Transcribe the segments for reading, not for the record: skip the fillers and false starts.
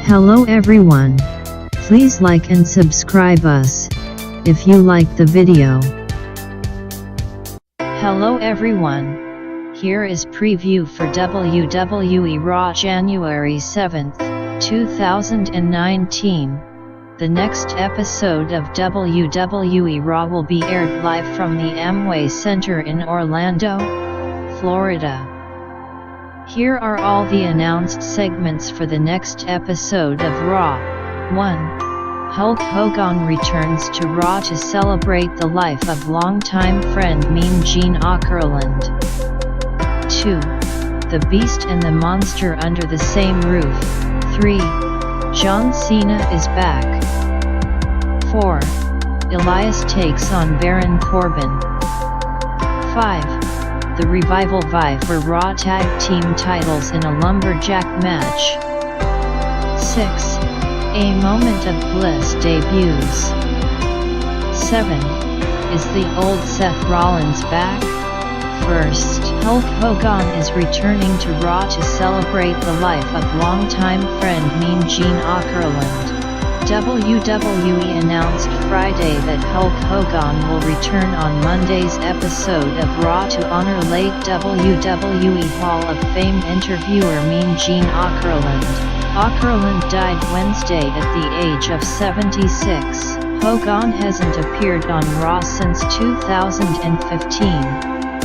Hello everyone. Please like and subscribe us if you like the video. Hello everyone. Here is preview for WWE Raw January 7th, 2019. The next episode of WWE Raw will be aired live from the Amway Center in Orlando, Florida. Here are all the announced segments for the next episode of Raw. 1. Hulk Hogan returns to Raw to celebrate the life of longtime friend Mean Gene Okerlund. 2. The Beast and the Monster under the same roof. 3. John Cena is back. 4. Elias takes on Baron Corbin. 5. The Revival vie for Raw Tag Team titles in a Lumberjack match. 6. A Moment of Bliss debuts. 7. Is the old Seth Rollins back? First, Hulk Hogan is returning to Raw to celebrate the life of longtime friend Mean Gene Okerlund. WWE announced Friday that Hulk Hogan will return on Monday's episode of Raw to honor late WWE Hall of Fame interviewer Mean Gene Okerlund. Okerlund died Wednesday at the age of 76. Hogan hasn't appeared on Raw since 2015.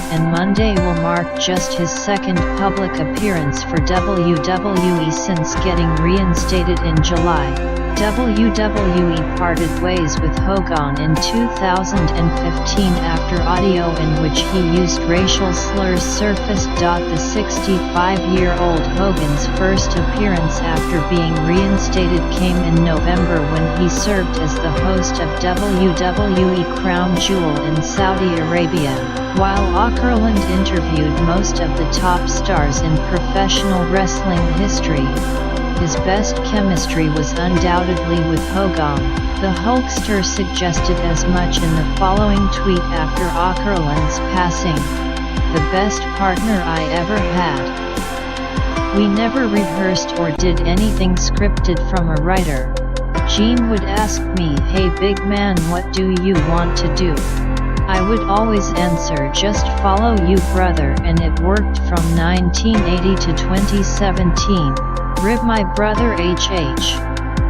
And Monday will mark just his second public appearance for WWE since getting reinstated in July. WWE parted ways with Hogan in 2015 after audio in which he used racial slurs surfaced. The 65-year-old Hogan's first appearance after being reinstated came in November when he served as the host of WWE Crown Jewel in Saudi Arabia. While Okerlund interviewed most of the top stars in professional wrestling history, his best chemistry was undoubtedly with Hogan. The Hulkster suggested as much in the following tweet after Okerlund's passing. "The best partner I ever had. We never rehearsed or did anything scripted from a writer. Gene would ask me, 'Hey big man, what do you want to do?' I would always answer, 'Just follow you brother,' and it worked from 1980 to 2017. Rib my brother HH.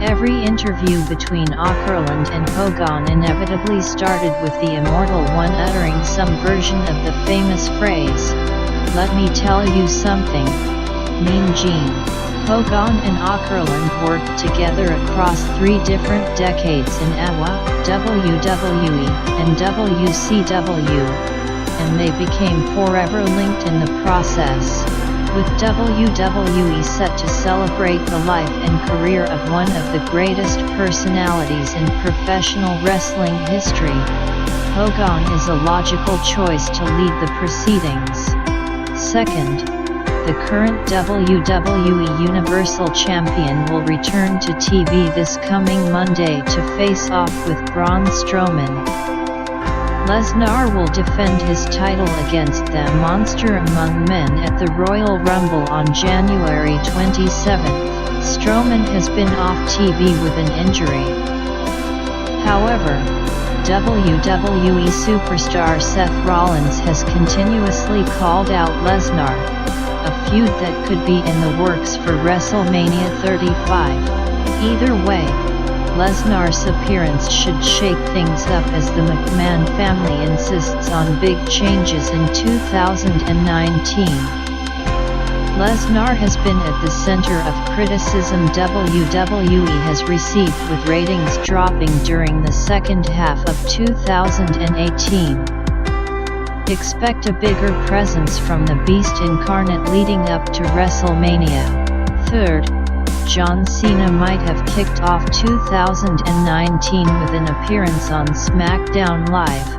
Every interview between Okerlund and Hogan inevitably started with the immortal one uttering some version of the famous phrase, 'Let me tell you something, Mean Gene.' Hogan and Okerlund worked together across 3 different decades in AWA, WWE, and WCW, and they became forever linked in the process. With WWE set to celebrate the life and career of one of the greatest personalities in professional wrestling history, Hogan is a logical choice to lead the proceedings. Second, the current WWE Universal Champion will return to TV this coming Monday to face off with Braun Strowman. Lesnar will defend his title against the Monster Among Men at the Royal Rumble on January 27th. Strowman has been off TV with an injury. However, WWE superstar Seth Rollins has continuously called out Lesnar, a feud that could be in the works for WrestleMania 35. Either way, Lesnar's appearance should shake things up as the McMahon family insists on big changes in 2019. Lesnar has been at the center of criticism WWE has received, with ratings dropping during the second half of 2018. Expect a bigger presence from the Beast incarnate leading up to WrestleMania. Third, John Cena might have kicked off 2019 with an appearance on SmackDown Live,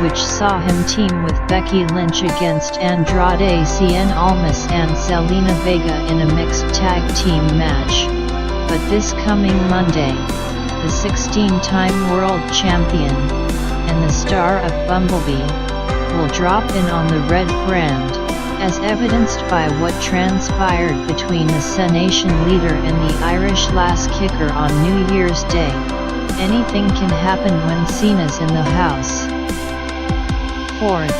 which saw him team with Becky Lynch against Andrade Cien Almas and Zelina Vega in a mixed tag team match. But this coming Monday, the 16-time world champion, and the star of Bumblebee, will drop in on the Red Brand, as evidenced by what transpired between the Senation leader and the Irish lass kicker on New Year's Day. Anything can happen when Cena's in the house. 4th,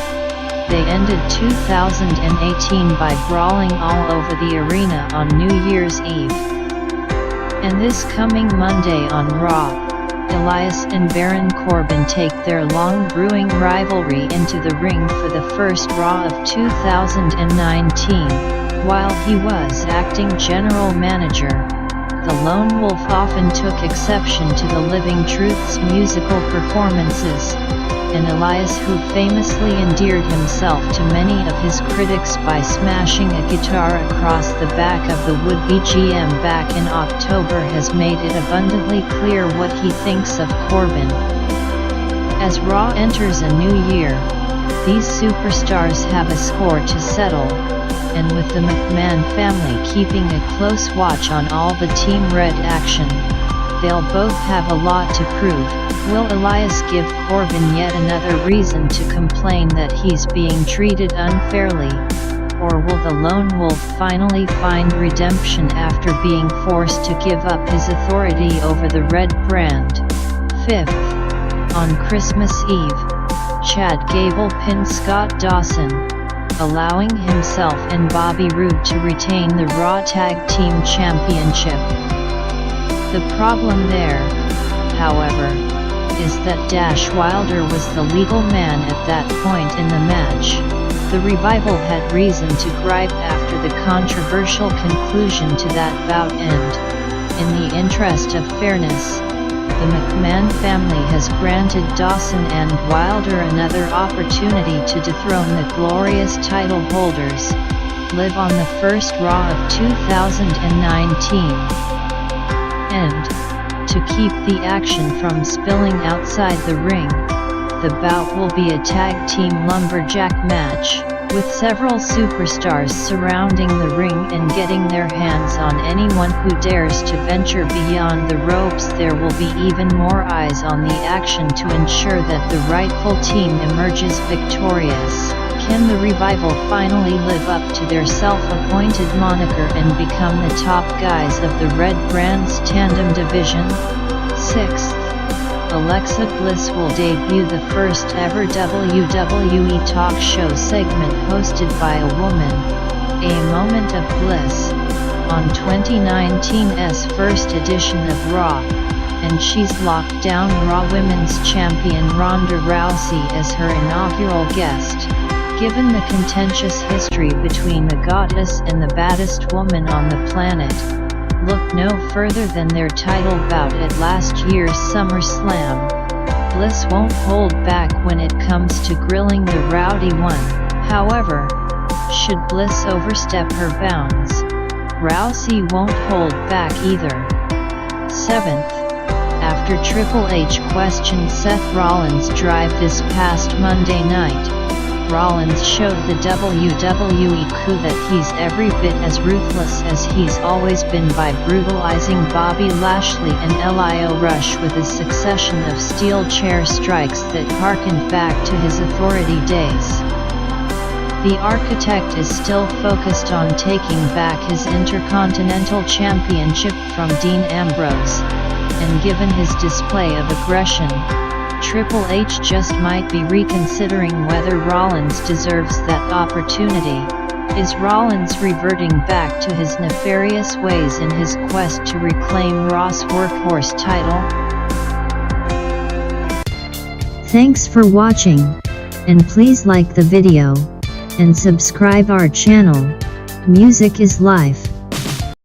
they ended 2018 by brawling all over the arena on New Year's Eve. And this coming Monday on Raw, Elias and Baron Corbin take their long brewing rivalry into the ring for the first Raw of 2019. While he was acting general manager, the Lone Wolf often took exception to the Living Truth's musical performances, and Elias, who famously endeared himself to many of his critics by smashing a guitar across the back of the would-be GM back in October, has made it abundantly clear what he thinks of Corbin. As Raw enters a new year, these superstars have a score to settle, and with the McMahon family keeping a close watch on all the Team Red action, they'll both have a lot to prove. Will Elias give Corbin yet another reason to complain that he's being treated unfairly? Or will the Lone Wolf finally find redemption after being forced to give up his authority over the Red brand? 5th, on Christmas Eve, Chad Gable pinned Scott Dawson, allowing himself and Bobby Roode to retain the Raw Tag Team Championship. The problem there, however, is that Dash Wilder was the legal man at that point in the match. The Revival had reason to gripe after the controversial conclusion to that bout, and, in the interest of fairness, the McMahon family has granted Dawson and Wilder another opportunity to dethrone the glorious title holders, live on the first Raw of 2019. And, to keep the action from spilling outside the ring, the bout will be a tag team lumberjack match, with several superstars surrounding the ring and getting their hands on anyone who dares to venture beyond the ropes. There will be even more eyes on the action to ensure that the rightful team emerges victorious. Can the Revival finally live up to their self-appointed moniker and become the top guys of the Red brand's tandem division? 6th, Alexa Bliss will debut the first ever WWE talk show segment hosted by a woman, A Moment of Bliss, on 2019's first edition of Raw, and she's locked down Raw Women's Champion Ronda Rousey as her inaugural guest. Given the contentious history between the goddess and the baddest woman on the planet, look no further than their title bout at last year's SummerSlam. Bliss won't hold back when it comes to grilling the Rowdy One. However, should Bliss overstep her bounds, Rousey won't hold back either. 7th, after Triple H questioned Seth Rollins' drive this past Monday night, Rollins showed the WWE crew that he's every bit as ruthless as he's always been by brutalizing Bobby Lashley and Lio Rush with a succession of steel chair strikes that harkened back to his authority days. The Architect is still focused on taking back his Intercontinental Championship from Dean Ambrose, and given his display of aggression, Triple H just might be reconsidering whether Rollins deserves that opportunity. Is Rollins reverting back to his nefarious ways in his quest to reclaim Raw's Workhorse title? Thanks for watching, and please like the video, and subscribe our channel. Music is life.